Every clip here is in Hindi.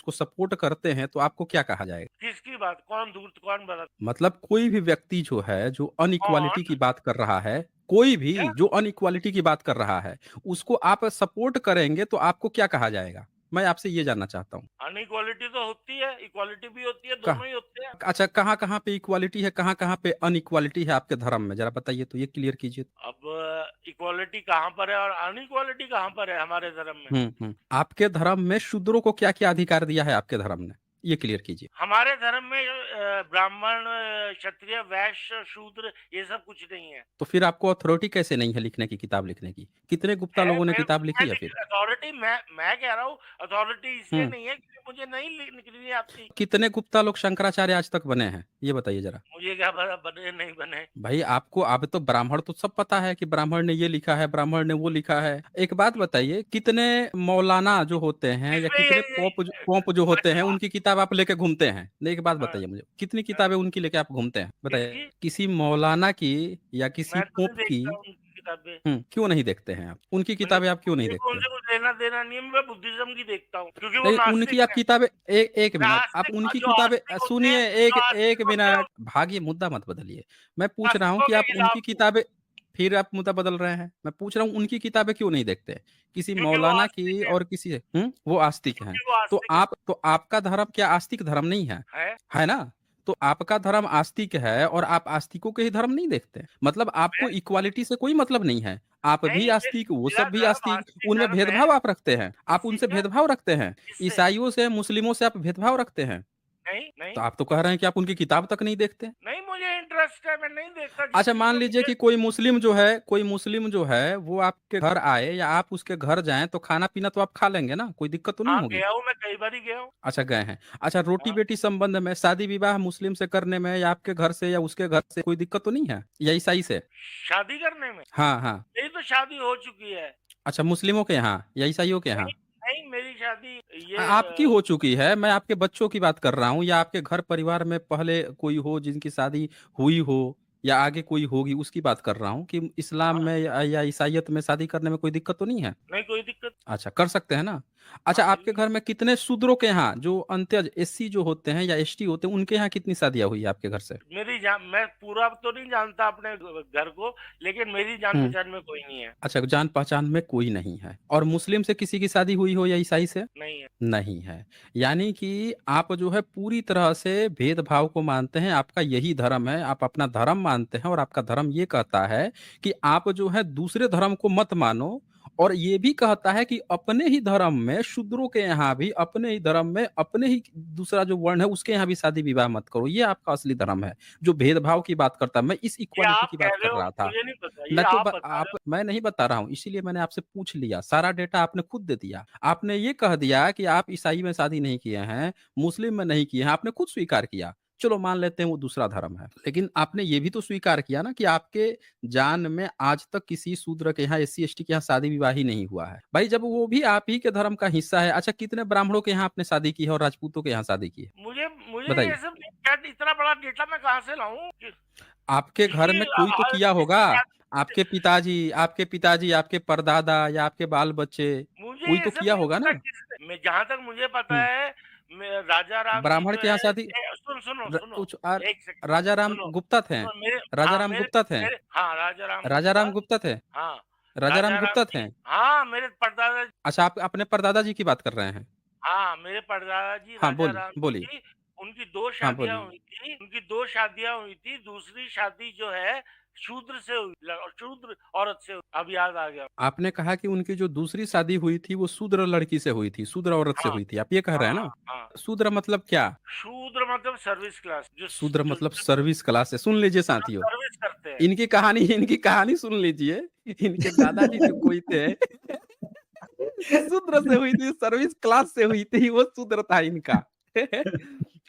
उसको सपोर्ट करते हैं तो आपको क्या कहा जाएगा? किसकी बात? कौन धूर्त, कौन भरत? मतलब कोई भी व्यक्ति जो है, जो अनइक्वालिटी कौन? की बात कर रहा है, कोई भी क्या? जो अनइक्वालिटी की बात कर रहा है, उसको आप सपोर्ट करेंगे तो आपको क्या कहा जाएगा? मैं आपसे ये जानना चाहता हूँ। अनइक्वालिटी तो होती है, इक्वालिटी भी होती है, कहाँ दोनों ही होते हैं। अच्छा, कहाँ-कहाँ पे इक्वालिटी है, कहाँ-कहाँ पे अनइक्वालिटी है आपके धर्म में? ज़रा बताइए तो, ये क्लियर कीजिए। अब इक्वालिटी कहाँ पर है और अनइक्वालिटी कहाँ पर है हमारे धर्म में? आपके धर्म में शूद्रों को क्या-क्या अधिकार दिया है आपके धर्म ने? ये क्लियर कीजिए। हमारे धर्म में ब्राह्मण, क्षत्रिय, वैश्य, शूद्र ये सब कुछ नहीं है। तो फिर आपको अथॉरिटी कैसे नहीं है लिखने की, किताब लिखने की? कितने गुप्ता है लोगों ने मैं किताब मैं लिखी है लिख फिर? अथॉरिटी मैं कह रहा हूँ अथॉरिटी इसलिए हुँ। नहीं है क्योंकि मुझे नहीं लिखनी आती। कितने गुप्ता लोग शंकराचार्य आज तक बने हैं? ये बताइए ज़रा। मुझे क्या पता बने नहीं बने। भाई आपको अब तो ब्राह्मण तो सब पता है कि ब्राह्मण ने ये लिखा है, ब्राह्मण ने वो लिखा है। एक बात बताइए, कितने मौलाना जो होते हैं या इसमें कितने पोप जो होते हैं, अच्छा। उनकी किताब आप लेके घूमते हैं? नहीं, एक बात हाँ, बताइए मुझे, कितनी हाँ, किताबें उनकी लेके आप घूमते हैं? बताइए। किसकी? किसी मौलाना की या किसी मैं तो नहीं पोप की। देखता उनकी किताबें। क्यों नहीं देखते हैं आप? उनकी मुझे किताबें आप क्यों नहीं मुझे तो देखते हैं? उनसे कुछ लेना देना नहीं है, मैं बुद्धिज्म की देखता हूँ क्योंकि वो नहीं, उनकी नास्तिक आप है। किताबें एक मिनट, आप नास्तिक उनकी जो किताबें आस्तिक होते हैं, सुनिए, जो एक आस्तिक होते हैं, मिनट, भागिए, मुद्दा मत बदलिए। मैं पूछ रहा हूँ नास्तिकों कि के आप उनकी खिलाफ हूँ किताबें, फिर आप मुद्दा बदल रहे हैं। मैं पूछ रहा हूँ उनकी किताबें क्यों नहीं देखते? किसी क्योंकि वो मौलाना की आस्तिक है, और किसी वो आस्तिक हैं। क्योंकि वो आस्तिक है। तो आपका धर्म क्या आस्तिक धर्म नहीं है? है? है ना? तो आपका धर्म आस्तिक है और आप आस्तिकों के ही धर्म नहीं देखते। मतलब आपको मैं इक्वालिटी से कोई मतलब नहीं है। आप भी नहीं आस्तिक, वो मेरा सब भी धर्म आस्तिक, आस्तिक उनमें धर्म है। भेदभाव आप रखते हैं। आप किस चीज़ उनसे का? भेदभाव रखते हैं। किससे? ईसाइयों से, मुस्लिमों से आप भेदभाव रखते हैं। नहीं, तो नहीं, आप तो कह रहे हैं कि आप उनकी किताब तक नहीं देखते। नहीं मुझे इंटरेस्ट है, मैं नहीं देखता जिस अच्छा, चीज़ मान में लीजिए मुझे। कि कोई मुस्लिम जो है वो आपके घर आए या आप उसके घर जाएँ तो खाना-पीना तो आप खा लेंगे ना? कोई दिक्कत तो नहीं हाँ, होगी? गया हूँ मैं कई बारी गया हूँ। अच्छा, गए हैं। अच्छा, हाँ, रोटी-बेटी संबंध में शादी-विवाह मुस्लिम से करने में या आपके घर से या उसके घर से कोई दिक्कत तो नहीं है? या ईसाई से? शादी करने में? हाँ, हाँ। मेरी तो शादी हो चुकी है। अच्छा, मुस्लिमों के यहाँ या ईसाइयों के नहीं, यहाँ? नहीं मेरी शादी ये आपकी हो चुकी है, मैं आपके बच्चों की बात कर रहा हूँ, या आपके घर परिवार में पहले कोई हो जिनकी शादी हुई हो या आगे कोई होगी, उसकी बात कर रहा हूँ कि इस्लाम हाँ, में या ईसाइयत में शादी करने में कोई दिक्कत तो नहीं है? नहीं कोई दिक्कत। अच्छा, कर सकते हैं ना? अच्छा, हाँ, आपके बिल्कुल। घर में कितने शूद्रों के यहाँ, जो अंत्यज एससी जो होते हैं या एसटी होते हैं, उनके यहाँ कितनी शादियाँ हुई है आपके घर से? मैं पूरा तो नहीं जानता अपने घर को, लेकिन मेरी हुँ। जान-पहचान में कोई नहीं है। अच्छा, जान-पहचान में कोई नहीं है और मुस्लिम से किसी की शादी हुई हो या ईसाई से? नहीं है। नहीं है। यानी कि आप जो है पूरी तरह से भेदभाव को मानते हैं, आपका यही धर्म है, आप अपना धर्म मानते हैं और आपका धर्म ये कहता है कि आप जो है दूसरे धर्म को मत मानो, और ये भी कहता है कि अपने ही धर्म में शूद्रों के यहाँ भी, अपने ही धर्म में अपने ही दूसरा जो वर्ण है उसके यहाँ भी शादी-विवाह मत करो। ये आपका असली धर्म है, जो भेदभाव की बात करता है। मैं इस ये इक्वालिटी आप की कह बात रहे कर हो, रहा था। मुझे नहीं पता, ये न तो आप बता आप, रहे हो। मैं नहीं बता रहा हूँ, इसीलिए मैंने आपसे पूछ लिया। सारा डेटा आपने खुद दे दिया। आपने ये कह दिया कि आप ईसाई में शादी नहीं किए हैं, मुस्लिम में नहीं किए हैं, आपने खुद स्वीकार किया। चलो मान लेते हैं वो दूसरा धर्म है। लेकिन आपने ये भी तो स्वीकार किया ना कि आपके जान में आज तक किसी शूद्र के यहाँ, एससी-एसटी के यहाँ शादी-विवाह ही नहीं हुआ है। भाई जब वो भी आप ही के धर्म का हिस्सा है, अच्छा कितने ब्राह्मणों के यहाँ आपने शादी की है और राजपूतों के यहाँ शादी की है? मुझे मुझे ये बताइए। सब नहीं, शायद इतना बड़ा डेटा मैं कहाँ से लाऊँ कि आपके घर में कोई तो किया होगा। किसकी शादी। आपके पिताजी, आपके परदादा या आपके बाल-बच्चे, मुझे कोई ये तो सब किया नहीं होगा पता ना? किसने, मैं जहाँ तक मुझे पता हुँ। है राजा राम जी ब्राह्मण जो के यहाँ है शादी, सुनो र सुनो, कुछ और, एक सेकंड, राजा राम सुनो गुप्ता थे? सुनो मेरे। राजा हाँ राम मेरे गुप्ता थे? मेरे हाँ राजा राम राजा गुप्ता। राम गुप्ता थे? हाँ राजा राम राजा राम गुप्ता थे? जी, हाँ मेरे परदादा। अच्छा, आप अपने परदादा जी की बात कर रहे हैं? हाँ मेरे परदादा जी हाँ, राजा राम जी बोलिए। की, उनकी दो हाँ, शादियां बोलिए। हुई थी, उनकी दो शादियां हुई थी। दूसरी शादी जो है शूद्र से हुई, शूद्र औरत से हुई। अब याद आ गया। आपने कहा कि उनकी जो दूसरी शादी हुई थी वो शूद्र लड़की से हुई थी, शूद्र औरत से हाँ हुई थी। आप ये कह रहे हाँ हैं हाँ ना? हाँ। शूद्र मतलब क्या? शूद्र मतलब सर्विस क्लास, शूद्र मतलब सर्विस क्लास है। सुन लीजिए जो साथियों, सर्विस करते हैं। इनकी कहानी सुन लीजिए। इनके दादाजी जो कोई थे, शूद्र से हुई थी, सर्विस क्लास से हुई थी, वो शूद्र था इनका।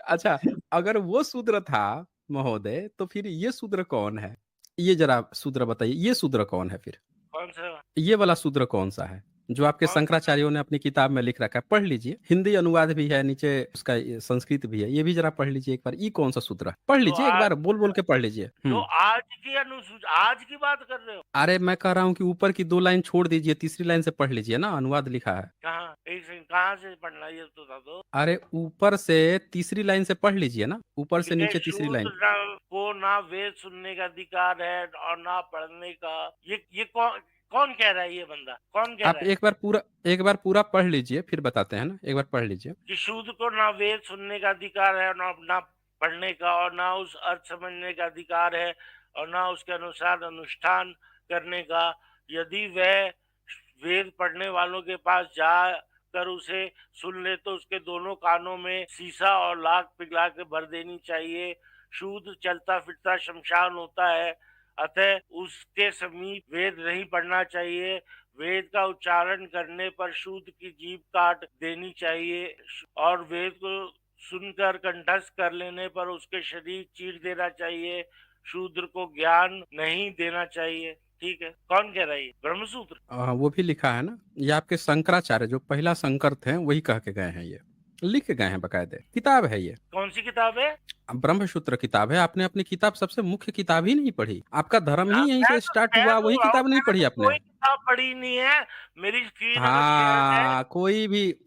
अच्छा, अगर वो शूद्र था महोदय, तो फिर ये शूद्र कौन है? ये ज़रा शूद्र बताइए, ये शूद्र कौन है फिर? कौन सा? ये वाला शूद्र कौन-सा है? जो आपके कौन सा? शंकराचार्यों ने अपनी किताब में लिख रखा है, पढ़ लीजिए। हिंदी अनुवाद भी है, नीचे उसका संस्कृत भी है, ये भी जरा पढ़ लीजिए एक बार। ये कौन सा सूत्र है, पढ़ तो लीजिए एक आज बार, बोल बोल के पढ़ लीजिए। तो आज की आज की बात कर रहे हो? अरे मैं कह रहा हूँ कि ऊपर की 2 लाइन छोड़ दीजिए, तीसरी लाइन से पढ़ लीजिए ना, अनुवाद लिखा है। कहाँ? एक सेकंड, कहाँ से पढ़ना है ये तो बता दो। अरे ऊपर से तीसरी लाइन से पढ़ लीजिए ना, ऊपर से ठीक है, नीचे तीसरी शूद्र लाइन। को ना वेद सुनने का अधिकार है और ना पढ़ने का। ये कौन कौन कह रहा है? ये बंदा कौन कह आप रहा है एक बार पूरा पढ़ लीजिए, फिर बताते हैं ना, एक बार पढ़ लीजिए। कि शूद्र को ना वेद सुनने का अधिकार है, ना पढ़ने का, और ना उस अर्थ समझने का अधिकार है, और ना उसके अनुसार अनुष्ठान करने का। यदि वह वेद पढ़ने वालों के पास जाकर उसे सुन ले तो उसके दोनों कानों में सीसा और लाख पिघला के भर देनी चाहिए। शूद्र चलता फिरता शमशान होता है, अतः उसके समीप वेद नहीं पढ़ना चाहिए। वेद का उच्चारण करने पर शूद्र की जीभ काट देनी चाहिए, और वेद को सुनकर कंठस्थ कर लेने पर उसके शरीर चीर देना चाहिए। शूद्र को ज्ञान नहीं देना चाहिए। ठीक है, कौन कह रहा है ये? ब्रह्मसूत्र। वो भी लिखा है ना, ये आपके शंकराचार्य जो पहला शंकर थे वही कह के गए हैं, ये लिख के गए हैं, बकायदे किताब है ये। कौन सी किताब है? ब्रह्मसूत्र किताब है। आपने अपनी किताब, सबसे मुख्य किताब ही नहीं पढ़ी, आपका धर्म ही यहीं से मैं तो स्टार्ट कह हुआ, तो वही रहा हूँ, किताब नहीं मैंने पढ़ी तो आपने। कोई किताब पढ़ी नहीं है। मेरी श्रीनगर शहर में। हाँ,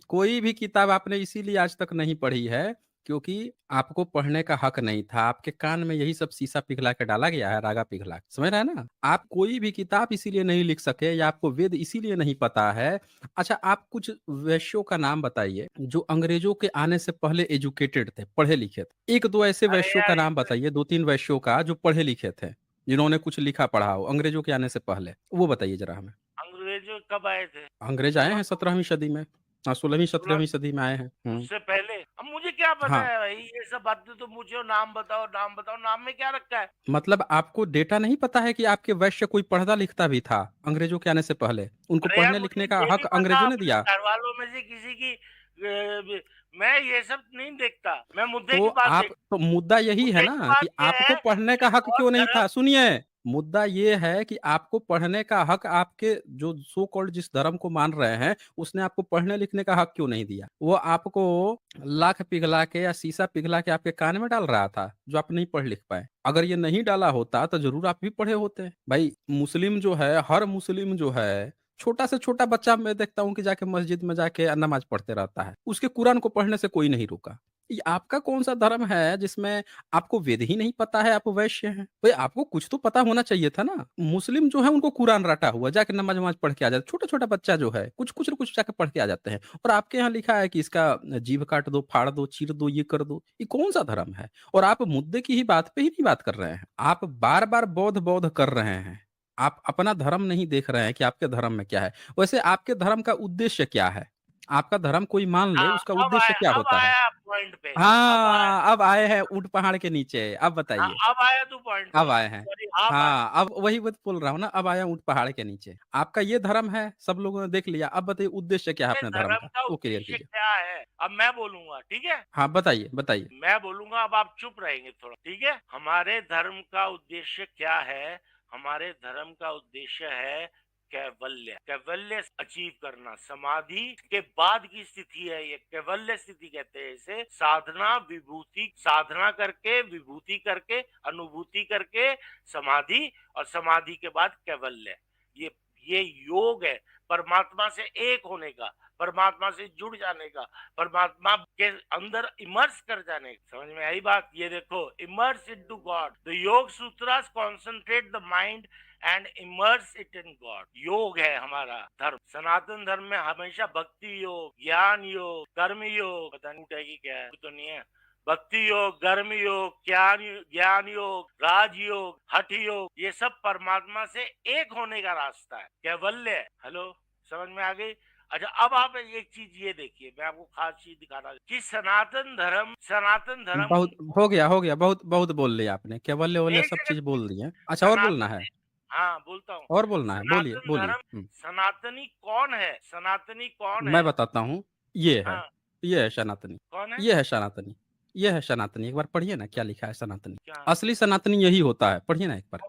कोई भी किताब आपने इसीलिए आज तक नहीं पढ़ी है, क्योंकि आपको पढ़ने का हक नहीं था। आपके कान में यही सब शीशा पिघला के डाला गया है, रागा पिघला के, समझ रहे हैं ना। आप कोई भी किताब इसीलिए नहीं लिख सके, या आपको वेद इसीलिए नहीं पता है। अच्छा, आप कुछ वैश्यों का नाम बताइए जो अंग्रेजों के आने से पहले एजुकेटेड थे, पढ़े लिखे थे। एक दो ऐसे अरे वैश्यों का यार, नाम बताइए, 2-3 वैश्यों का जो पढ़े लिखे थे, जिन्होंने कुछ लिखा पढ़ा हो अंग्रेजों के आने से पहले, वो बताइए जरा हमें। अंग्रेज कब आए थे? अंग्रेज आए हैं 17वीं सदी में, हाँ 16वीं 16। 17वीं सदी में आए हैं। उससे पहले अब मुझे क्या पता हाँ, है भाई, ये सब बातें तो मुझे नाम बताओ, नाम बताओ, नाम में क्या रखा है? मतलब आपको डेटा नहीं पता है कि आपके वैश्य कोई पढ़ता लिखता भी था अंग्रेजों के आने से पहले, उनको अरे यार, पढ़ने मुझे लिखने का ये हक नहीं पता अंग्रेजों ने अपने दिया। घर वालों में से किसी की। मैं ये सब नहीं देखता, मैं मुद्दे तो की बात आप, देख। तो मुद्दा यही है मुद्दे की ना बात कि ये आपको है पढ़ने कि का हक और क्यों नहीं धर्म। था, सुनिए। मुद्दा ये है कि आपको पढ़ने का हक, आपके जो सो कॉल्ड जिस धर्म को मान रहे हैं, उसने आपको पढ़ने लिखने का हक क्यों नहीं दिया। वो आपको लाख पिघला के या शीशा पिघला के आपके कान में डाल रहा था, जो आप नहीं पढ़ लिख पाए। अगर ये नहीं डाला होता तो जरूर आप भी पढ़े होते। भाई मुस्लिम जो है, हर मुस्लिम जो है, छोटा से छोटा बच्चा मैं देखता हूँ कि जाके मस्जिद में जाके नमाज पढ़ते रहता है, उसके कुरान को पढ़ने से कोई नहीं रोका। ये आपका कौन सा धर्म है जिसमें आपको वेद ही नहीं पता है, आप वैश्य हैं। भाई आपको कुछ तो पता होना चाहिए था ना। मुस्लिम जो है उनको कुरान रटा हुआ, जाके नमाज वमाज पढ़ के आ जाते, छोटा छोटा बच्चा जो है कुछ कुछ न कुछ जाके पढ़ के आ जाते हैं। और आपके यहाँ लिखा है कि इसका जीभ काट दो, फाड़ दो, चीर दो, ये कर दो। ये कौन सा धर्म है। और आप मुद्दे की ही बात पे ही नहीं बात कर रहे हैं, आप बार बार बौद्ध बौद्ध कर रहे हैं। आप अपना धर्म नहीं देख रहे हैं कि आपके धर्म में क्या है। वैसे आपके धर्म का उद्देश्य क्या है। आपका धर्म कोई मान ले, हाँ, उसका उद्देश्य क्या अब होता है। आया पॉइंट पे। अब आया। हाँ, अब आए हैं ऊंट पहाड़ के नीचे, अब हाँ, बताइए। अब आया तू पॉइंट अब पे। आए हैं। सॉरी, अब आया। हाँ, अब वही बात बोल रहा हूँ ना, अब आया ऊंट पहाड़ के नीचे। आपका ये धर्म है, सब लोगों ने देख लिया, अब बताइए उद्देश्य क्या है ये अपने धर्म धर्म का, का वो क्लियर उद्देश्य कीजिए। क्या है? अब मैं बोलूंगा, ठीक है? हाँ बताइए बताइए। मैं बोलूंगा, अब आप चुप रहेंगे थोड़ा, ठीक है? हमारे धर्म का उद्देश्य क्या है? हमारे धर्म का उद्देश्य है कैवल्य। कैवल्य अचीव करना, समाधि के बाद की स्थिति है ये, कैवल्य स्थिति कहते हैं इसे। साधना विभूति, साधना करके, विभूति करके, अनुभूति करके समाधि, और समाधि के बाद कैवल्य। ये ये योग है परमात्मा से एक होने का, परमात्मा से जुड़ जाने का, परमात्मा के अंदर इमर्स कर जाने का। समझ में आई बात? ये देखो, immerse into God. The Yoga Sutras concentrate the mind and immerse it in God. योग है हमारा धर्म। सनातन धर्म में हमेशा भक्ति योग, ज्ञान योग, कर्म योग, पता नहीं उठेगी क्या है, तो नहीं है। भक्ति योग, कर्म योग, ज्ञान योग, राजयोग, हठ योग, ये सब परमात्मा से एक होने का रास्ता है, कैवल्य। हेलो, समझ में आ गई? अच्छा, अब आप एक चीज ये देखिए, मैं आपको खास चीज दिखा रहा हूँ कि सनातन धर्म। बहुत हो गया, बहुत बहुत बोल लिया आपने, केवल वल्य एक सब चीज जगह बोल दिए। अच्छा, और बोलना सनातन, है। हाँ बोलता हूँ। और बोलना है, बोलिए सनातन बोलिए। धर्म, सनातनी कौन है? सनातनी कौन मैं है? बताता हूँ। ये है, हाँ, ये है सनातनी। कौन है? ये है सनातनी। ये है सनातनी, एक बार पढ़िए ना क्या लिखा है सनातनी। क्या? असली सनातनी यही होता है, पढ़िए ना एक बार।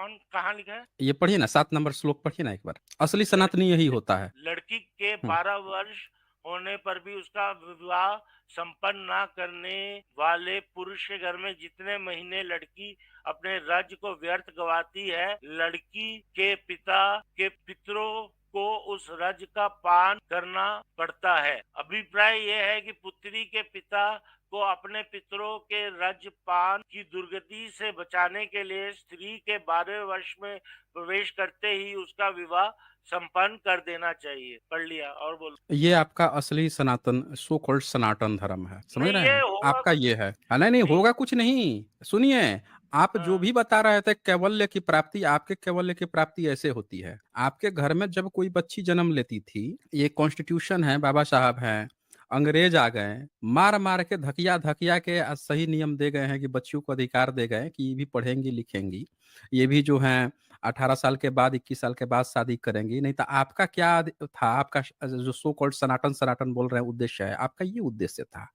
कौन कहाँ लिखा है? ये पढ़िए ना, 7 नंबर श्लोक पढ़िए ना एक बार। असली सनातनी यही होता है। लड़की के हुँ। 12 वर्ष होने पर भी उसका विवाह संपन्न ना करने वाले पुरुष के घर में जितने महीने लड़की अपने राज्य को व्यर्थ गवाती है, लड़की के पिता के पितरों को उस राज्य का पान करना पड़ता है। अभिप्राय यह है कि पुत्री के पिता को अपने पितरों के राज्य पान की दुर्गति से बचाने के लिए स्त्री के 12वें वर्ष में प्रवेश करते ही उसका विवाह संपन्न कर देना चाहिए। पढ़ लिया और बोलो। ये आपका असली सनातन सो कॉल्ड सनातन धर्म है, समझ नहीं रहे ये हैं? होगा आपका कुछ ये है। नहीं, नहीं नहीं। होगा कुछ नहीं। सुनिए, आप जो हाँ, भी बता रहे थे कैवल्य की प्राप्ति, आपके कैवल्य की प्राप्ति ऐसे होती है। आपके घर में जब कोई बच्ची जन्म लेती थी, ये कॉन्स्टिट्यूशन है, बाबा साहब हैं, अंग्रेज आ गए, मार-मार के धकिया-धकिया के सही नियम दे गए हैं कि बच्चियों को अधिकार दे गए कि ये भी पढ़ेंगी, लिखेंगी। ये भी जो हैं 18 साल के बाद, 21 साल के बाद शादी करेंगी। नहीं तो आपका क्या था, आपका जो सो कॉल्ड सनातन सनातन बोल रहे हैं उद्देश्य है, आपका ये उद्देश्य था।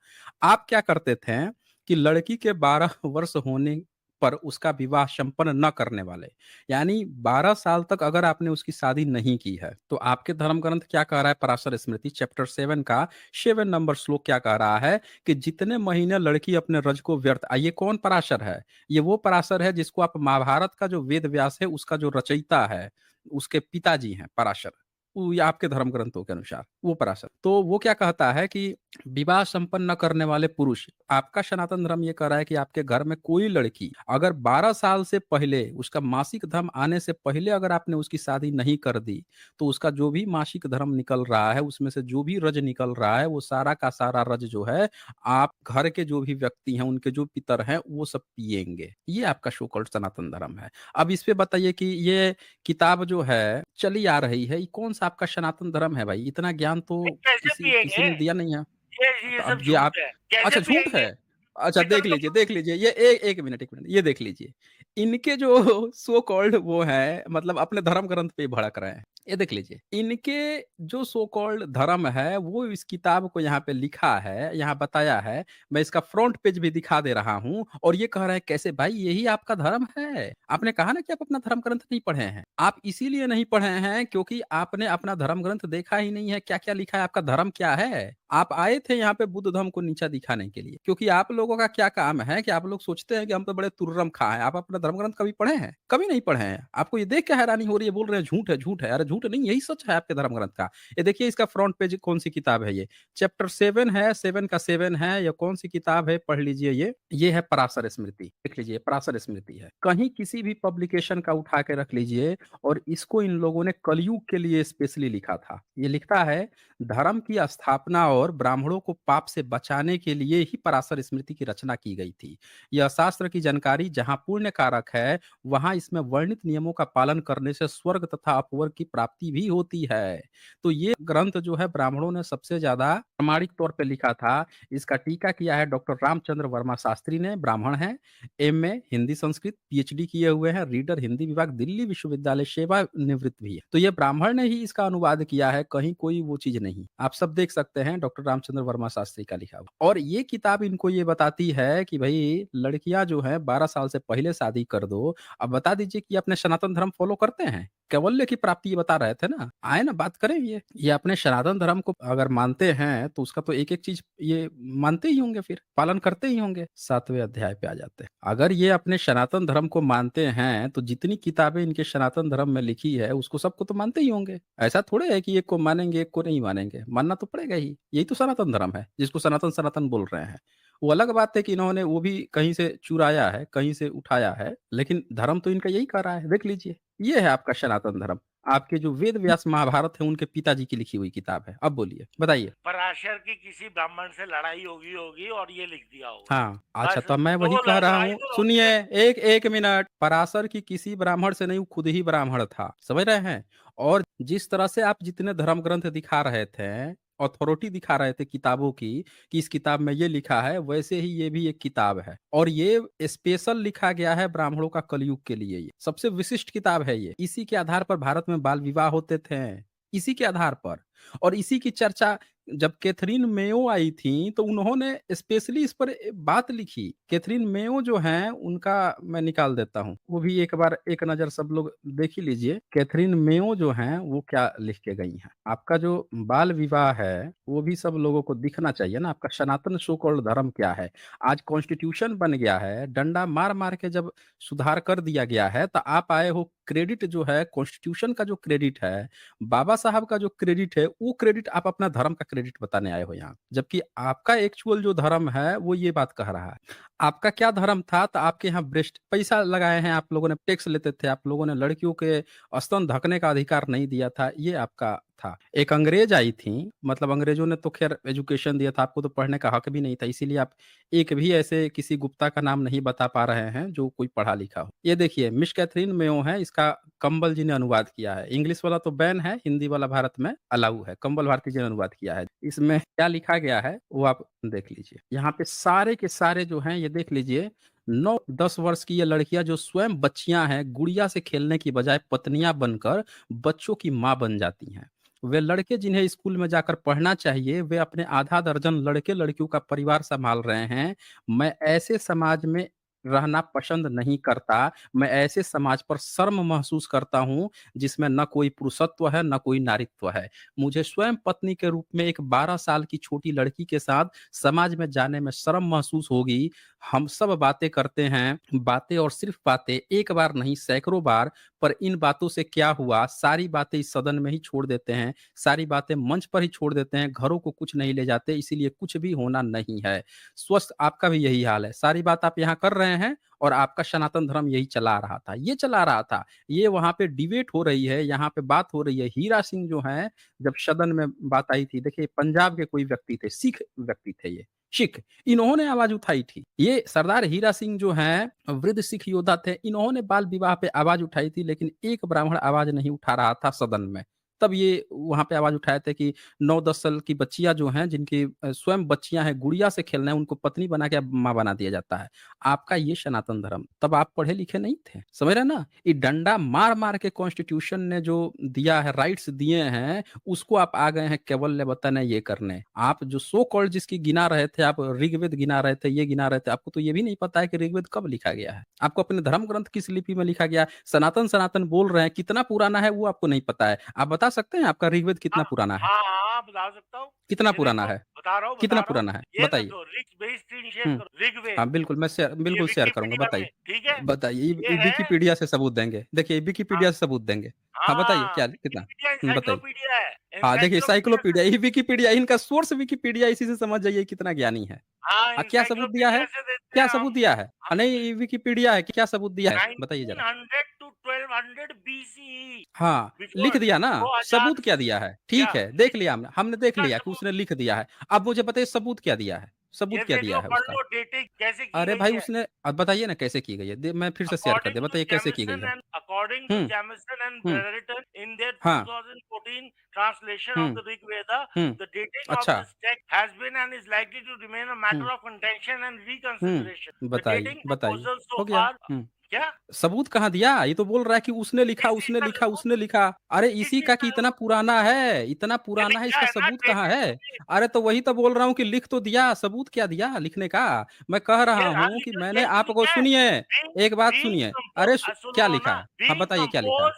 आप क्या करते थे कि लड़की के 12 वर्ष होने पर उसका विवाह संपन्न न करने वाले, यानी 12 साल तक अगर आपने उसकी शादी नहीं की है, तो आपके धर्म ग्रंथ क्या कह रहा है, पराशर स्मृति चैप्टर 7 का 7 नंबर श्लोक क्या कह रहा है कि जितने महीने लड़की अपने रज को व्यर्थ, ये कौन पराशर है? ये वो पराशर है जिसको आप महाभारत का जो वेद व्यास है उसका जो रचयिता है, उसके पिताजी हैं पराशर। ये आपके धर्म ग्रंथों के अनुसार वो पराशर। तो वो क्या कहता है कि विवाह संपन्न न करने वाले पुरुष, आपका सनातन धर्म ये कह रहा है कि आपके घर में कोई लड़की अगर 12 साल से पहले, उसका मासिक धर्म आने से पहले अगर आपने उसकी शादी नहीं कर दी, तो उसका जो भी मासिक धर्म निकल रहा है, उसमें से जो भी रज निकल रहा है, वो सारा का सारा रज जो है, आप घर के जो भी व्यक्ति हैं, उनके जो पितर हैं, वो सब पिएंगे। ये आपका सो कॉल्ड सनातन धर्म है। अब इस पे बताइए कि ये किताब जो है चली आ रही है, ये कौन-सा आपका सनातन धर्म है भाई? इतना ज्ञान तो नहीं, कैसे किसी किसी पिएंगे? ने दिया नहीं है। ये तो सब अब ये झूठ आप, है। कैसे अच्छा झूठ पिएंगे? है? अच्छा पितर तो देख लीजिए ये 1 मिनट 1 मिनट ये देख लीजिए। इनके जो सो कॉल्ड वो है, मतलब अपने धर्म ग्रंथ पे ही भड़क रहे हैं। ये देख लीजिए, इनके जो सो कॉल्ड धर्म है वो इस किताब को यहाँ पे लिखा है, यहाँ बताया है। मैं इसका फ्रंट पेज भी दिखा दे रहा हूँ और ये कह रहा है कैसे भाई यही आपका धर्म है? आपने कहा ना कि आप अपना धर्म ग्रंथ नहीं पढ़े हैं। आप इसीलिए नहीं पढ़े हैं क्योंकि आपने अपना धर्म ग्रंथ देखा ही नहीं है, क्या-क्या लिखा है, आपका धर्म क्या है? आप आए थे यहाँ पे बुद्ध धर्म को नीचा दिखाने के लिए, क्योंकि आप लोगों का क्या काम है कि आप लोग सोचते हैं कि हम तो बड़े तुर्रम खा हैं। आप अपना धर्म ग्रंथ कभी पढ़े हैं? कभी नहीं पढ़े हैं। आपको ये देख के हैरानी हो रही है, बोल रहे हैं झूठ है, झूठ है। अरे झूठ नहीं, यही सच है आपके धर्म ग्रंथ का। ये देखिए इसका फ्रंट पेज कौन-सी किताब है ये? चैप्टर 7 है, 7 का 7 है, या कौन-सी किताब है पढ़ लीजिए ये। ये है पराशर स्मृति, देख लीजिए पराशर स्मृति है। कहीं किसी भी पब्लिकेशन का उठा के रख लीजिए और इसको इन लोगों ने कलयुग के लिए स्पेशली लिखा था। ये लिखता है धर्म की स्थापना और ब्राह्मणों को पाप से बचाने के लिए ही पराशर स्मृति की रचना की गई थी। यह शास्त्र की जानकारी जहाँ पुण्य कारक है, वहाँ इसमें वर्णित नियमों का पालन करने से स्वर्ग तथा अपवर्ग की प्राप्ति भी होती है। तो ये ग्रंथ जो है ब्राह्मणों ने सबसे ज्यादा प्रामाणिक तौर पे लिखा था। इसका टीका किया है डॉक्टर रामचंद्र वर्मा शास्त्री ने, ब्राह्मण हैं, एमए हिंदी संस्कृत, पीएचडी किए हुए हैं, रीडर हिंदी विभाग, दिल्ली विश्वविद्यालय, सेवानिवृत्त भी है। तो ये ब्राह्मण ने ही इसका अनुवाद किया है, कहीं कोई वो चीज नहीं। आप सब देख सकते हैं डॉक्टर रामचंद्र वर्मा शास्त्री का लिखा हुआ। और ये किताब इनको ये बताती है कि भाई लड़कियां जो है 12 साल से पहले शादी कर दो। अब बता दीजिए कि अपने सनातन धर्म फॉलो करते हैं? कैवल्य की प्राप्ति ये बता रहे थे ना, आए ना बात करें। ये अपने सनातन धर्म को अगर मानते हैं तो उसका तो एक एक चीज ये मानते ही होंगे, फिर पालन करते ही होंगे। 7वें अध्याय पे आ जाते हैं। अगर ये अपने सनातन धर्म को मानते हैं तो जितनी किताबें इनके सनातन धर्म में लिखी है उसको सबको तो मानते ही होंगे। ऐसा थोड़े है कि एक को मानेंगे एक को नहीं मानेंगे, मानना तो पड़ेगा ही। यही तो सनातन धर्म है जिसको सनातन सनातन बोल रहे हैं। वो अलग बात है कि इन्होंने वो भी कहीं से चुराया है, कहीं से उठाया है, लेकिन धर्म तो इनका यही कह रहा है। देख लीजिए, ये है आपका सनातन धर्म। आपके जो वेद व्यास महाभारत है उनके पिताजी की लिखी हुई किताब है। अब बोलिए, बताइए। पराशर की किसी ब्राह्मण से लड़ाई होगी होगी और ये लिख दिया होगा। हाँ, अच्छा बस तो मैं तो वही वो कह रहा लड़ाई हूँ, तो होती सुनिए है। एक एक मिनट। पराशर की किसी ब्राह्मण से नहीं, वो खुद ही ब्राह्मण था, समझ रहे हैं? और जिस तरह से आप जितने धर्म ग्रंथ दिखा रहे थे, अथॉरिटी दिखा रहे थे किताबों की कि इस किताब में ये लिखा है, वैसे ही ये भी एक किताब है और ये स्पेशल लिखा गया है ब्राह्मणों का कलयुग के लिए। ये सबसे विशिष्ट किताब है। ये इसी के आधार पर भारत में बाल विवाह होते थे, इसी के आधार पर। और इसी की चर्चा जब कैथरीन मेयो आई थी, तो उन्होंने स्पेशली इस पर बात लिखी। कैथरीन मेयो जो हैं, उनका मैं निकाल देता हूँ। वो भी एक बार एक नज़र सब लोग देख ही लीजिए। कैथरीन मेयो जो हैं, वो क्या लिख के गई हैं। आपका जो बाल विवाह है, वो भी सब लोगों को दिखना चाहिए ना, आपका सनातन सो कॉल्ड धर्म क्या है। आज कॉन्स्टिट्यूशन बन गया है, डंडा मार-मार के जब सुधार कर दिया गया है, तो आप आए हो क्रेडिट जो है कॉन्स्टिट्यूशन का जो क्रेडिट है, बाबा साहब का जो क्रेडिट है, वो क्रेडिट आप अपना धर्म का क्रेडिट बताने आए हो यहाँ। जबकि आपका एक्चुअल जो धर्म है, वो ये बात कह रहा है। आपका क्या धर्म था? तो आपके यहाँ ब्रेस्ट पैसा लगाए हैं आप लोगों ने, टैक्स लेते थे, आप लोगों ने लड़कियों के स्तन ढकने का अधिकार नहीं दिया था, ये आपका था। एक अंग्रेज आई थी, मतलब अंग्रेजों ने तो खैर एजुकेशन दिया था, आपको तो पढ़ने का हक भी नहीं था, इसीलिए आप एक भी ऐसे किसी गुप्ता का नाम नहीं बता पा रहे हैं जो कोई पढ़ा लिखा हो। ये देखिए मिस कैथरीन मेयो है, इसका कंबल जी ने अनुवाद किया है। इंग्लिश वाला तो बैन है, हिंदी वाला भारत में अलाउ है। कंबल भारती जी ने अनुवाद किया है। इसमें क्या लिखा गया है वो आप देख लीजिए। यहाँ पे सारे के सारे जो हैं ये देख लीजिए। 9-10 वर्ष की ये लड़कियां जो स्वयं बच्चियां हैं, गुड़िया से खेलने की बजाय पत्नियां बनकर बच्चों की माँ बन जाती हैं। वे लड़के जिन्हें स्कूल में जाकर पढ़ना चाहिए, वे अपने आधा दर्जन लड़के लड़कियों का परिवार संभाल रहे हैं। मैं ऐसे समाज में रहना पसंद नहीं करता। मैं ऐसे समाज पर शर्म महसूस करता हूँ, जिसमें न कोई पुरुषत्व है, न कोई नारीत्व है। मुझे स्वयं पत्नी के रूप में एक 12 साल की छोटी लड़की के साथ समाज में जाने में शर्म महसूस होगी। हम सब बातें करते हैं, बातें और सिर्फ बातें, एक बार नहीं सैकड़ों बार, पर इन बातों से क्या हुआ? सारी बातें इस सदन में ही छोड़ देते हैं, सारी बातें मंच पर ही छोड़ देते हैं, घरों को कुछ नहीं ले जाते, इसीलिए कुछ भी होना नहीं है। स्वस्थ आपका भी यही हाल है। सारी बात आप यहाँ कर रहे हैं और आपका सनातन धर्म यही चला रहा था। ये चला रहा था। ये वहाँ पे डिबेट हो रही है, यहाँ पे बात हो रही है। हीरा सिंह जो हैं, जब सदन में बात आई थी, देखिए पंजाब के कोई व्यक्ति थे, सिख व्यक्ति थे ये, सिख। इन्होंने आवाज उठाई थी। ये सरदार हीरा सिंह जो हैं, वृद्ध सिख योद्धा थे, इन्होंने बाल विवाह पे आवाज उठाई थी, लेकिन एक ब्राह्मण आवाज नहीं उठा रहा था सदन में। तब ये वहाँ पे आवाज उठाए थे कि 9-10 साल की बच्चियाँ जो हैं, जिनकी स्वयं बच्चियाँ हैं, गुड़िया से खेलना है, उनको पत्नी बना के अब माँ बना दिया जाता है। आपका ये सनातन धर्म। तब आप पढ़े लिखे नहीं थे। समझ रहे हैं ना? ये डंडा मार-मार के कॉन्स्टिट्यूशन ने जो दिया है, राइट्स दिए हैं, उसको आप आ गए हैं केवल बताने, ये करने। आप जो सो कॉल्ड जिसकी गिना रहे थे, आप ऋग्वेद गिना रहे थे, ये गिना रहे थे, आपको तो ये भी नहीं पता है कि ऋग्वेद कब लिखा गया है। आपको अपने धर्म ग्रंथ किस लिपि में लिखा गया है। सनातन, सनातन बोल रहे हैं, कितना पुराना है वो आपको नहीं पता है। आप बता सकते हैं आपका ऋग्वेद कितना हाँ, पुराना है? हाँ, हाँ, बता सकता हूँ। कितना ये पुराना देखो, है? बता रहा हूँ, कितना बता रहा हूँ। पुराना है? ये बताइए। देखो, ऋग्वेद स्क्रीन शेयर हुँ। करो, ऋग्वेद, हाँ, बिल्कुल मैं शेयर ये बिल्कुल शेयर करूँगा, विकिपीडिया में, बताइए। ठीक है? बताइए, ये ये है, विकिपीडिया से सबूत देंगे। देखिए, हाँ, विकिपीडिया से सबूत देंगे। हाँ, बताइए हाँ, क्या कितना? विकिपीडिया बताइए। एनसाइक्लोपीडिया है, हाँ, देखिए एनसाइक्लोपीडिया साइक्लोपीडिया, ये विकिपीडिया, इनका सोर्स विकिपीडिया, इसी से समझ जाइए कितना ज्ञानी है। हाँ, क्या सबूत दिया एनसाइक्लोपीडिया है? से देते क्या हैं सबूत हम। दिया है? हम नहीं, ये विकिपीडिया है कि क्या सबूत दिया है? बताइए ज़रा। 1900 टू 1200 बीसीई, हाँ, व्हिच लिख वाज़ दिया ना, सबूत 2000 क्या दिया है? क्या ठीक है, देख लिया हमने, हमने देख इसका लिया कि सबूत, उसने लिख दिया है। अब मुझे बताइए सबूत क्या दिया है? सबूत ये क्या देख दिया लो, है पढ़ उसका? लो, डेटिंग कैसे की अरे गई भाई है। उसने अब बताइए ना कैसे की गई है? मैं फिर से शेयर कर According दिया, to बताइए कैसे की गई है? According to hmm, Jamieson and hmm, Brereton in their हाँ, 2014 translation of hmm, the Rig Veda, hmm, the dating of अच्छा, this text has been and is likely to remain a hmm, matter of contention and reconsideration. The बताइए, dating बताइए, proposals हो so गया। far, हुँ, क्या? सबूत कहाँ दिया? ये तो बोल रहा है कि उसने लिखा, इस उसने चीज का लिखा, सबूत, उसने लिखा। अरे इस इसी चीज का का कि इतना सबूत, पुराना है, इतना ये पुराना है, लिखा इसका है ना, सबूत कहाँ डेटेड है? अरे तो वही तो बोल रहा हूँ कि लिख तो दिया, सबूत क्या दिया लिखने का? मैं कह रहा ये हाँ हूँ कि लिखा, मैंने यही तो आपको लिखा है। सुनिए, Being एक बात being सुनिए। अरे composed, क्या सुनो लिखा ना, है? हाँ, बताइए क्या लिखा है?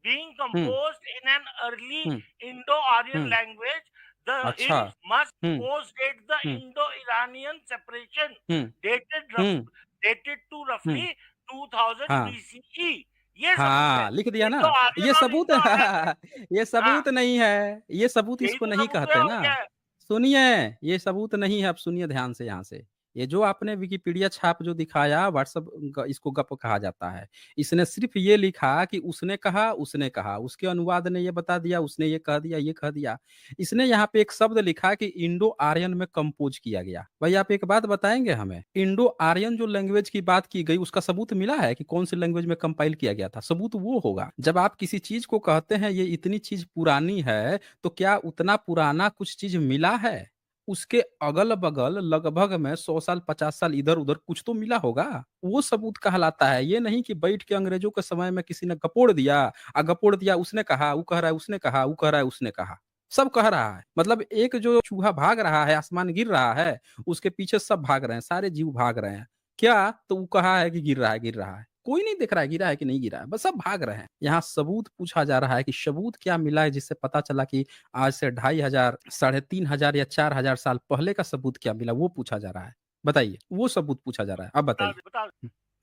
being hmm, composed in an early hmm, Indo-Aryan hmm, language, the अच्छा। hymns must hmm, post-date the hmm, Indo-Iranian separation, hmm, dated rough, hmm, dated to hmm, roughly 2000 हाँ। BCE. ये सबूत है। हाँ, लिख दिया ना। ये Indo-Aryan और सबूत Indo-Aryan में, ये हाँ, सबूत नहीं है, ये सबूत यही इसको तो नहीं सबूत है कहते और ना। क्या है? सुनिए, ये सबूत नहीं है, आप सुनिए ध्यान से यहाँ से। ये जो आपने विकिपीडिया छाप जो दिखाया व्हाट्सएप ग इसको गप कहा जाता है। इसने सिर्फ़ ये लिखा कि उसने कहा, उसके अनुवाद ने ये बता दिया, उसने ये कह दिया, ये कह दिया। इसने यहाँ पे एक शब्द लिखा कि इंडो आर्यन में कंपोज़ किया गया। भाई आप एक बात बताएँगे हमें? इंडो आर्यन जो लैंग्वेज की बात की गई उसका सबूत मिला है कि कौन-सी लैंग्वेज में कंपाइल किया गया था? सबूत वो होगा। जब आप किसी चीज़ को कहते हैं ये इतनी चीज़ पुरानी है, तो क्या उतना पुराना कुछ चीज़ मिला है? उसके अगल-बगल लगभग में 100 साल, 50 साल इधर-उधर कुछ तो मिला होगा। वो सबूत कहलाता है। ये नहीं कि बैठ के अंग्रेज़ों के समय में किसी ने गपोड़ दिया, गपोड़ दिया, उसने कहा, वो कह रहा है, उसने कहा, वो कह रहा है, उसने कहा। सब कह रहा है। मतलब एक जो चूहा भाग रहा है, आसमान गिर रहा है, उसके पीछे सब भाग रहे हैं, सारे जीव भाग रहे हैं। क्या? तो वो कहा है कि गिर रहा है, गिर रहा है। कोई नहीं देख रहा है गिरा है कि नहीं गिरा है, बस सब भाग रहे हैं। यहाँ सबूत पूछा जा रहा है कि सबूत क्या मिला है जिससे पता चला कि आज से 2500, 3500 या 4000 साल पहले का सबूत क्या मिला, वो पूछा जा रहा है। बताइए, वो सबूत पूछा जा रहा है। अब बताइए। बता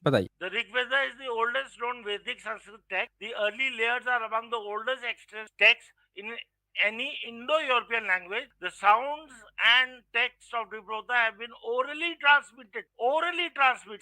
बताइए। The Rig Veda is the oldest known Vedic Sanskrit text. The early layers are among the oldest extant texts in any Indo-European language. The sounds and texts of Ribroda have been orally transmitted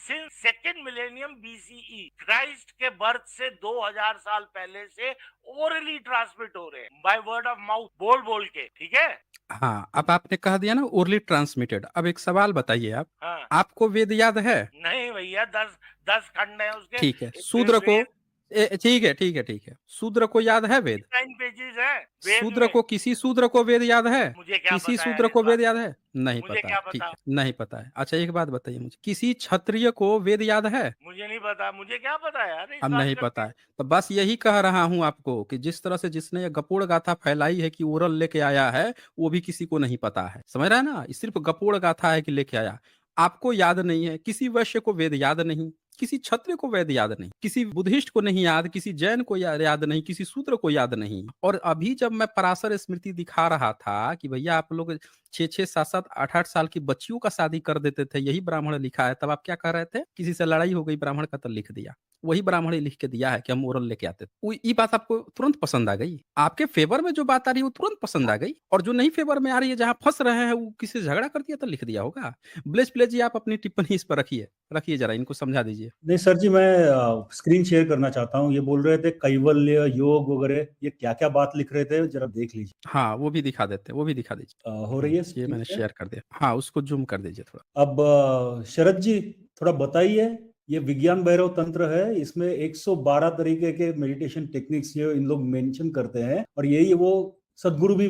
since second millennium BCE. Christ के birth से 2000 साल पहले से orally transmit हो रहे हैं by word of mouth, बोल बोल के, ठीक है? हाँ, अब आपने कह दिया ना ओरली ट्रांसमिटेड। अब एक सवाल बताइए आप, हाँ आपको वेद याद है? नहीं भैया, 10 खंड है उसके। ठीक है, शूद्र को ठीक है, ठीक है, ठीक है, शूद्र को याद है वेद? 9 पेजेस है वेद शूद्र में। को, किसी शूद्र को वेद याद है? मुझे क्या किसी पता यार शूद्र इस को बात वेद याद का, है? नहीं मुझे पता क्या है, ठीक पता, है, नहीं पता है। अच्छा एक बात बताइए मुझे, किसी क्षत्रिय को वेद याद है? मुझे नहीं पता, मुझे क्या पता यार इस अब बात नहीं का। पता है, तो बस यही कह रहा हूं आपको कि जिस तरह से जिसने ये गपोड़ गाथा फैलाई है कि ओरल लेके आया है, वो भी किसी को नहीं पता है। समझ रहा है ना? ये सिर्फ गपोड़ गाथा है कि लेके आया। आपको याद नहीं है, किसी वैश्य को वेद याद नहीं, किसी क्षत्रिय को वेद याद नहीं, किसी बुद्धिस्ट को नहीं याद, किसी जैन को याद नहीं, किसी शूद्र को याद नहीं। और अभी जब मैं पराशर स्मृति दिखा रहा था कि भैया आप लोग 6-6, 7-7, 8-8 साल की बच्चियों का शादी कर देते थे, यही ब्राह्मण लिखा है, तब आप क्या कह रहे थे? किसी से लड़ाई हो गई, ब्राह्मण का तो लिख दिया। वही ब्राह्मण ही लिख के दिया है कि हम ओरल लेके आते थे। ये बात आपको तुरंत पसंद आ गई? आपके फेवर में जो बात आ रही है वो तुरंत पसंद आ गई, और जो नहीं फेवर में आ रही है, जहां फंस रहे हैं, वो किसी से झगड़ा कर दिया तो लिख दिया होगा। ब्लेस प्ले जी, आप अपनी टिप्पणी इस पर रखिए, रखिए जरा, इनको समझा दीजिए। नहीं सर जी, मैं स्क्रीन शेयर करना चाहता हूँ। ये बोल रहे थे कैवल्य योग वगैरह, ये क्या क्या बात लिख रहे थे, जरा देख लीजिए। हाँ, वो भी दिखा देते, वो भी दिखा दीजिए। हो रही है ये स्क्रीन मैंने शेयर? शेयर कर दिया। हाँ, उसको जूम कर दीजिए थोड़ा। अब शरद जी थोड़ा बताइए, ये विज्ञान भैरव तंत्र है, इसमें 112 तरीके के मेडिटेशन टेक्निक्स ये इन लोग मेंशन करते हैं, और यही वो सदगुरु भी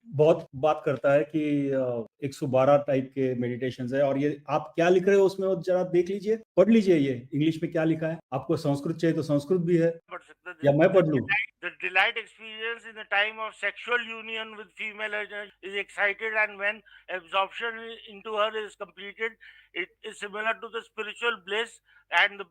बहुत बात करता है कि 112 टाइप के मेडिटेशन है। और ये आप क्या लिख रहे हो उसमें, वो जरा देख लीजिए, पढ़ लीजिए ये इंग्लिश में क्या लिखा है। आपको संस्कृत चाहिए तो संस्कृत भी है, पढ़ सकते हैं। या मैं पढ़ लूं? The delight experience in the time of sexual union with female is excited, and when absorption into her is completed, it is similar to the spiritual bliss, and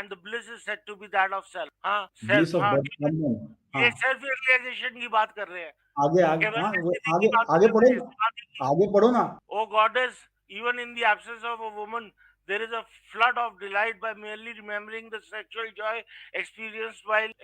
the bliss is said to be that of self. हाँ, ब्लिस self, ऑफ हाँ, बर्धमान। हाँ, ये सेल्फ रियलाइजेशन की बात कर रहे हैं, आगे आगे, केवल हाँ वो स्थिति आगे की बात आगे कर पढ़ो रहे हैं, ना, समाधि की। आगे पढ़ो ना। O goddess, even in the absence of a woman, there is a flood of delight by merely remembering the sexual joy experienced while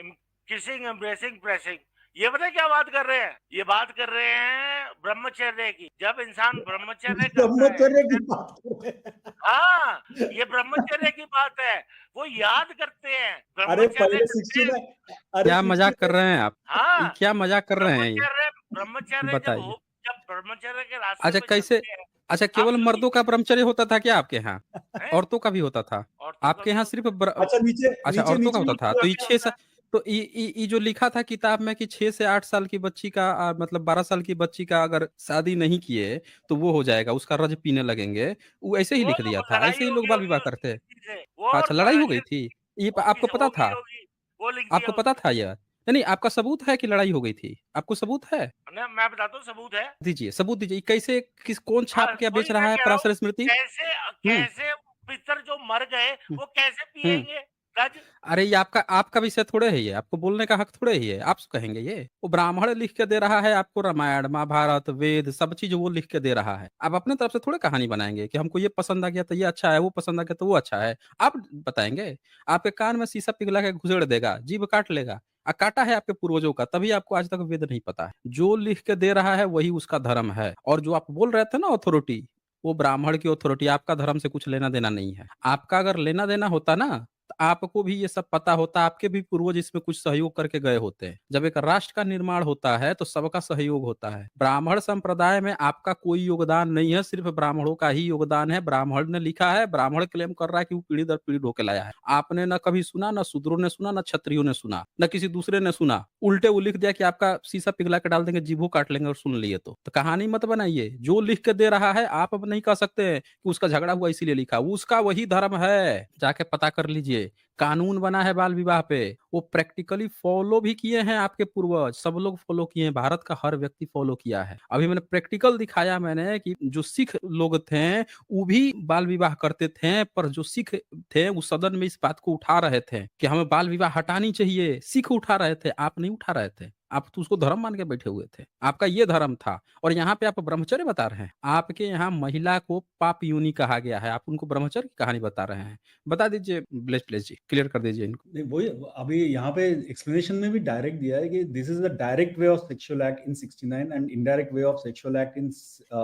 kissing, embracing, pressing. ये पता है क्या बात कर रहे हैं? ये बात कर रहे हैं ब्रह्मचर्य की। जब इंसान ब्रह्मचर्य करता है, ब्रह्मचर्य की बात कर रहे हैं। हाँ, ये ब्रह्मचर्य की बात है। वो याद करते हैं अरे ब्रह्मचर्य पहले करते 60 हैं। में, अरे क्या 60 मजाक कर में, रहे हैं आप? हाँ, क्या मजाक कर रहे हैं ये? ब्रह्मचर्य बताइए। जब ब्रह्मचर्य के रास्ते अच्छा पे कैसे? चलते हैं, अच्छा, आप केवल कभी मर्दों का ब्रह्मचर्य होता था क्या आपके यहाँ? हैं? औरतों का भी होता था? औरतों का आपके भी यहाँ होता सिर्फ अच्छा नीचे अच्छा, नीचे औरतों का नीचे होता भी था। पूरा तो ये क्या 6 होता सा है? तो ये जो लिखा था किताब में कि 6 से 8 साल की बच्ची का मतलब 12 साल की बच्ची का अगर शादी नहीं किए तो वो हो जाएगा, उसका रज पीने लगेंगे। वो ऐसे ही वो लिख दिया था, लड़ाई ऐसे ही हो लोग गई बाल होगी विवाह उसकी करते हैं। किसी से, वो और अच्छा, लड़ाई हो गई पराशर थी? ये होगी आपको हो पता गई था? होगी, वो लिख दिया आपको पता उसने। था ये? नहीं, नहीं, आपका सबूत है कि लड़ाई हो गई थी? आपको सबूत है? ना मैं बताता हूँ, सबूत है। दीजिए, सबूत दीजिए। कैसे, किस, कौन छाप हाँ, क्या बेच वही मैं रहा है कह रहा हूँ, पराशर स्मृति? कैसे हुँ, कैसे पितर जो मर गए हुँ, वो कैसे हुँ। पिएंगे रज? अरे ये आपका आपका विषय थोड़े है ये, आपको बोलने का हक थोड़े ही है, आप कहेंगे ये? वो ब्राह्मण लिख के दे रहा है आपको, रामायण, महाभारत, वेद सब चीज़ वो लिख के दे रहा है। आप अपने तरफ से थोड़े कहानी बनाएँगे कि हमको ये पसंद आ गया तो ये अच्छा है, वो पसंद आ गया तो वो अच्छा है। आप बताएँगे? आपके कान में शीशा पिघला के घुसेड़ देगा, जीभ काट लेगा। काटा है आपके पूर्वजों का, तभी आपको आज तक वेद नहीं पता है। जो लिख के दे रहा है वही उसका धर्म है, और जो आप बोल रहे थे ना अथॉरिटी, वो ब्राह्मण की अथॉरिटी, आपका धर्म से कुछ लेना-देना नहीं है। आपका अगर लेना-देना होता ना, तो आपको भी ये सब पता होता, आपके भी पूर्वज इसमें कुछ सहयोग करके गए होते हैं। जब एक राष्ट्र का निर्माण होता है तो सबका सहयोग होता है। ब्राह्मण संप्रदाय में आपका कोई योगदान नहीं है, सिर्फ ब्राह्मणों का ही योगदान है। ब्राह्मण ने लिखा है, ब्राह्मण क्लेम कर रहा है कि वो पीढ़ी दर पीढ़ी ढो के लाया है। आपने न कभी सुना, न शूद्रों ने सुना, न क्षत्रियों ने सुना, न किसी दूसरे ने सुना। उल्टे वो लिख दिया कि आपका शीशा पिघला के डाल देंगे, जीभो काट लेंगे और सुन लिए तो कहानी मत बनाइए। जो लिख के दे रहा है आप अब नहीं कह सकते कि उसका झगड़ा हुआ इसीलिए लिखा, उसका वही धर्म है। जाके पता कर लीजिए। कानून बना है बाल विवाह पे, वो प्रैक्टिकली फॉलो भी किए हैं आपके पूर्वज, सब लोग फॉलो किए हैं, भारत का हर व्यक्ति फॉलो किया है। अभी मैंने प्रैक्टिकल दिखाया मैंने कि जो सिख लोग थे, वो भी बाल विवाह करते थे, पर जो सिख थे वो सदन में इस बात को उठा रहे थे कि हमें बाल विवाह हटानी चाहिए, सिख उठा रहे थे, आप नहीं उठा रहे थे। आप तो उसको धर्म मान के बैठे हुए थे, आपका ये धर्म था। और यहाँ पे आप ब्रह्मचर्य बता रहे हैं, आपके यहाँ महिला को पाप योनि कहा गया है, आप उनको ब्रह्मचर्य की कहानी बता रहे हैं। बता दीजिए ब्लेस प्लेस जी, क्लियर कर दीजिए इनको। नहीं, वही अभी यहाँ पे एक्सप्लेनेशन में भी डायरेक्ट दिया है कि this is the direct way of sexual act in 69 and indirect way of sexual act in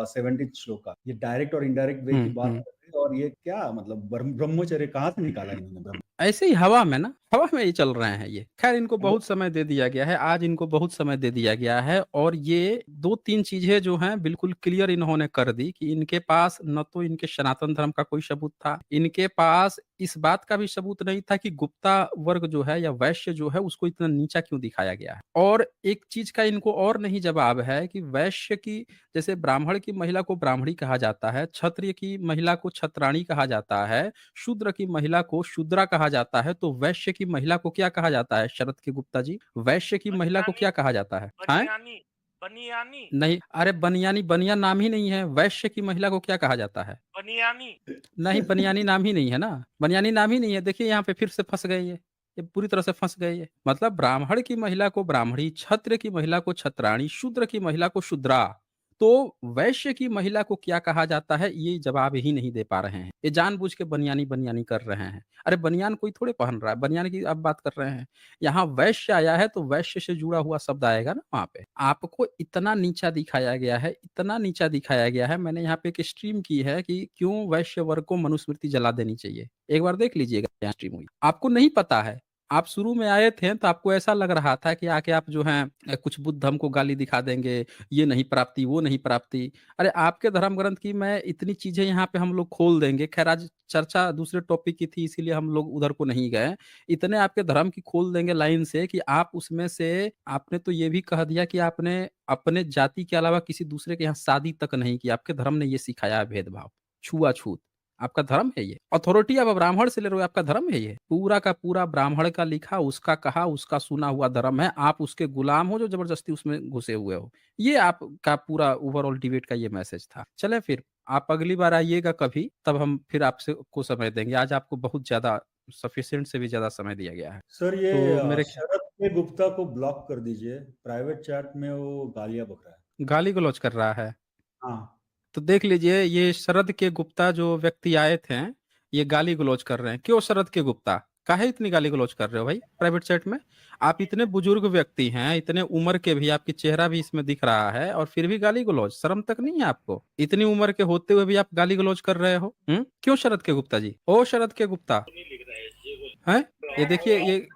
70 shloka. ये डायरेक्ट और इनडायरेक्ट वे की बात करते हैं। और ये क्या मतलब ब्रह्मचर्य कहाँ से निकाला इन्होंने ब्रह्म? ऐसे ही हवा में ना, हवा में ही चल रहे हैं ये। खैर इनको बहुत समय दे दिया गया है, आज इनको बहुत समय दे दिया गया है, और ये 2-3 चीजें जो हैं बिल्कुल क्लियर इन्होंने कर दी कि इनके पास न तो इनके सनातन धर्म का कोई सबूत था, इनके पास इस बात का भी सबूत नहीं था कि गुप्ता वर्ग जो है या वैश्य जो है उसको इतना नीचा क्यों दिखाया गया है। और एक चीज का इनको और नहीं जवाब है कि वैश्य की, जैसे ब्राह्मण की महिला को ब्राह्मणी कहा जाता है, क्षत्रिय की महिला को क्षत्राणी कहा जाता है, शूद्र की महिला को शूद्रा कहा जाता है, तो वैश्य की महिला को क्या कहा जाता है शरद के गुप्ता जी? वैश्य की महिला को क्या कहा जाता है? हाँ? बनियानी, बनियानी, नहीं, अरे बनियानी, बनियान नाम ही नहीं है। वैश्य की महिला को क्या कहा जाता है? बनियानी। नहीं, बनियानी नाम ही नहीं है ना, बनियानी नाम ही नहीं है। देखिए यहाँ पे फिर से फंस गए ये पूरी तरह से फंस गए ये। मतलब ब्राह्मण की महिला को ब्राह्मणी, क्षत्रिय की महिला को क्षत्राणी, शूद्र की महिला को शूद्रा, तो वैश्य की महिला को क्या कहा जाता है, ये जवाब ही नहीं दे पा रहे हैं। ये जानबूझ के बनियानी बनियानी कर रहे हैं। अरे बनियान कोई थोड़े पहन रहा है, बनियान की आप बात कर रहे हैं। यहाँ वैश्य आया है तो वैश्य से जुड़ा हुआ शब्द आएगा ना वहाँ पे। आपको इतना नीचा दिखाया गया है, इतना नीचा दिखाया गया है। मैंने यहाँ पे एक स्ट्रीम की है कि क्यों वैश्य वर्ग को मनुस्मृति जला देनी चाहिए। एक बार देख लीजिएगा यहाँ स्ट्रीम हुई। आपको नहीं पता है, आप शुरू में आए थे तो आपको ऐसा लग रहा था कि आके आप जो हैं कुछ बुद्ध धर्म को गाली दिखा देंगे, ये नहीं प्राप्ति, वो नहीं प्राप्ति। अरे आपके धर्म ग्रंथ की मैं इतनी चीजें यहाँ पे हम लोग खोल देंगे। खैर आज चर्चा दूसरे टॉपिक की थी इसीलिए हम लोग उधर को नहीं गए। इतने आपके धर्म की खोल देंगे लाइन से कि आप उसमें से, आपने तो ये भी कह दिया कि आपने अपने जाति के अलावा किसी दूसरे के यहाँ शादी तक नहीं की। आपके धर्म ने ये सिखाया है भेदभाव, छुआछूत। आपका धर्म है ये। अथॉरिटी आप ब्राह्मण से ले रहे हो, आपका धर्म है ये। पूरा का पूरा ब्राह्मण का लिखा, उसका कहा, उसका सुना हुआ धर्म है। आप उसके गुलाम हो जो जबरदस्ती उसमें घुसे हुए हो। ये आपका पूरा ओवरऑल डिबेट का ये मैसेज था। चले फिर आप अगली बार आइएगा कभी, तब हम फिर आपसे को समय देंगे। आज आपको बहुत ज्यादा, सफिशिएंट से भी ज्यादा समय दिया गया है। सर ये तो मेरे शरद के गुप्ता को ब्लॉक कर दीजिए, प्राइवेट चैट में वो गालियां बक रहा है। गाली गलौज कर रहा है, हाँ। तो देख लीजिए ये शरद के गुप्ता जो व्यक्ति आए थे, ये गाली गलौज कर रहे हैं। क्यों शरद के गुप्ता, काहे इतनी गाली गलौज कर रहे हो भाई प्राइवेट चैट में? आप इतने बुजुर्ग व्यक्ति हैं, इतने उम्र के भी, आपकी चेहरा भी इसमें दिख रहा है, और फिर भी गाली गलौज, शर्म तक नहीं है आपको? इतनी उम्र के होते हुए भी आप गाली गलौज कर रहे हो। क्यों शरद के गुप्ता जी? ओ शरद के गुप्ता हैं, ये देखिए ये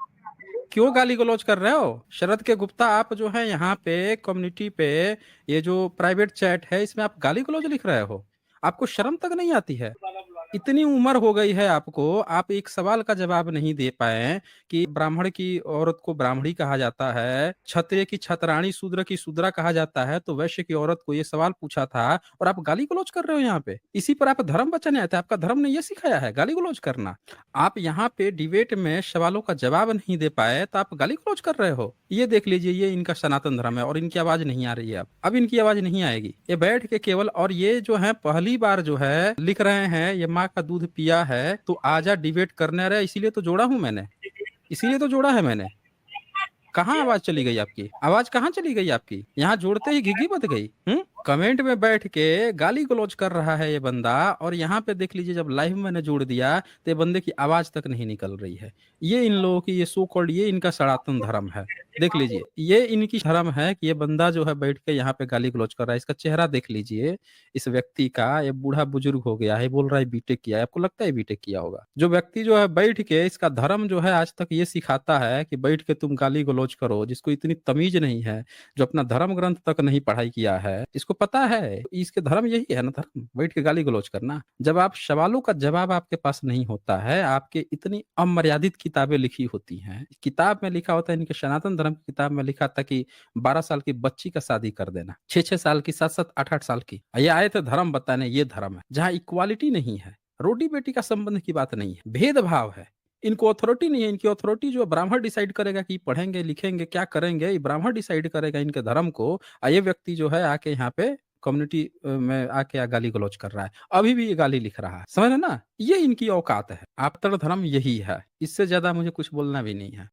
क्यों गाली गलौज कर रहे हो शरद के गुप्ता? आप जो है यहाँ पे कम्युनिटी पे, ये जो प्राइवेट चैट है इसमें आप गाली गलौज लिख रहे हो, आपको शर्म तक नहीं आती है? इतनी उम्र हो गई है आपको, आप एक सवाल का जवाब नहीं दे पाए कि ब्राह्मण की औरत को ब्राह्मणी कहा जाता है, क्षत्रिय की क्षत्राणी, शूद्र की शूद्रा कहा जाता है, तो वैश्य की औरत को ये सवाल पूछा था और आप गाली गलौज कर रहे हो यहाँ पे। इसी पर आप धर्म बचाने आए थे, आपका धर्म ने ये सिखाया है गाली गलौज करना। आप यहाँ पे डिबेट में सवालों का जवाब नहीं दे पाए तो आप गाली गलौज कर रहे हो। ये देख लीजिए, ये इनका सनातन धर्म है और इनकी आवाज नहीं आ रही है। अब इनकी आवाज नहीं आएगी, ये बैठ के केवल, और ये जो है पहली बार जो है लिख रहे हैं ये माँ का दूध पिया है तो आजा डिबेट करने रहे, इसीलिए तो जोड़ा हूं मैंने, इसीलिए तो जोड़ा है मैंने। कहाँ आवाज चली गई आपकी? आवाज कहाँ चली गई आपकी? यहाँ जोड़ते ही घिघी बच गई। कमेंट में बैठ के गाली गलौज कर रहा है ये बंदा, और यहाँ पे देख लीजिए जब लाइव मैंने जोड़ दिया तो ये बंदे की आवाज तक नहीं निकल रही है। ये इन लोगों की, ये सो कॉल्ड, ये इनका सनातन धर्म है। देख लीजिए ये इनकी धर्म है कि ये बंदा जो है बैठ के यहाँ पे गाली गलौज कर रहा है। इसका चेहरा देख लीजिए इस व्यक्ति का, ये बूढ़ा बुजुर्ग हो गया है, बोल रहा है बीटेक किया है। आपको लगता है बीटेक किया होगा? जो व्यक्ति जो है बैठ के, इसका धर्म जो है आज तक ये सिखाता है कि बैठ के तुम गाली गलौज करो, जिसको इतनी तमीज नहीं है, जो अपना धर्म ग्रंथ तक नहीं पढ़ाई किया है, इसको पता है इसके धर्म यही है ना, धर्म बैठ के गाली गलौज करना। जब आप सवालों का जवाब आपके पास नहीं होता है, आपके इतनी अमर्यादित किताबें लिखी होती हैं, किताब में लिखा होता है, इनके सनातन धर्म की किताब में लिखा था कि 12 साल की बच्ची का शादी कर देना, 6-6 साल की, 7-7, 8-8 साल की। ये आए थे धर्म बताने, ये धर्म है जहाँ इक्वालिटी नहीं है, रोटी बेटी का संबंध की बात नहीं है, भेदभाव है। इनको अथॉरिटी नहीं है। इनकी अथॉरिटी जो ब्राह्मण डिसाइड करेगा कि पढ़ेंगे लिखेंगे क्या करेंगे, ये ब्राह्मण डिसाइड करेगा इनके धर्म को। ये व्यक्ति जो है आके यहाँ पे कम्युनिटी में आके गाली गलौज कर रहा है, अभी भी ये गाली लिख रहा है, समझ रहे ना? ये इनकी औकात है। आपतर धर्म यही है, इससे ज्यादा मुझे कुछ बोलना भी नहीं है।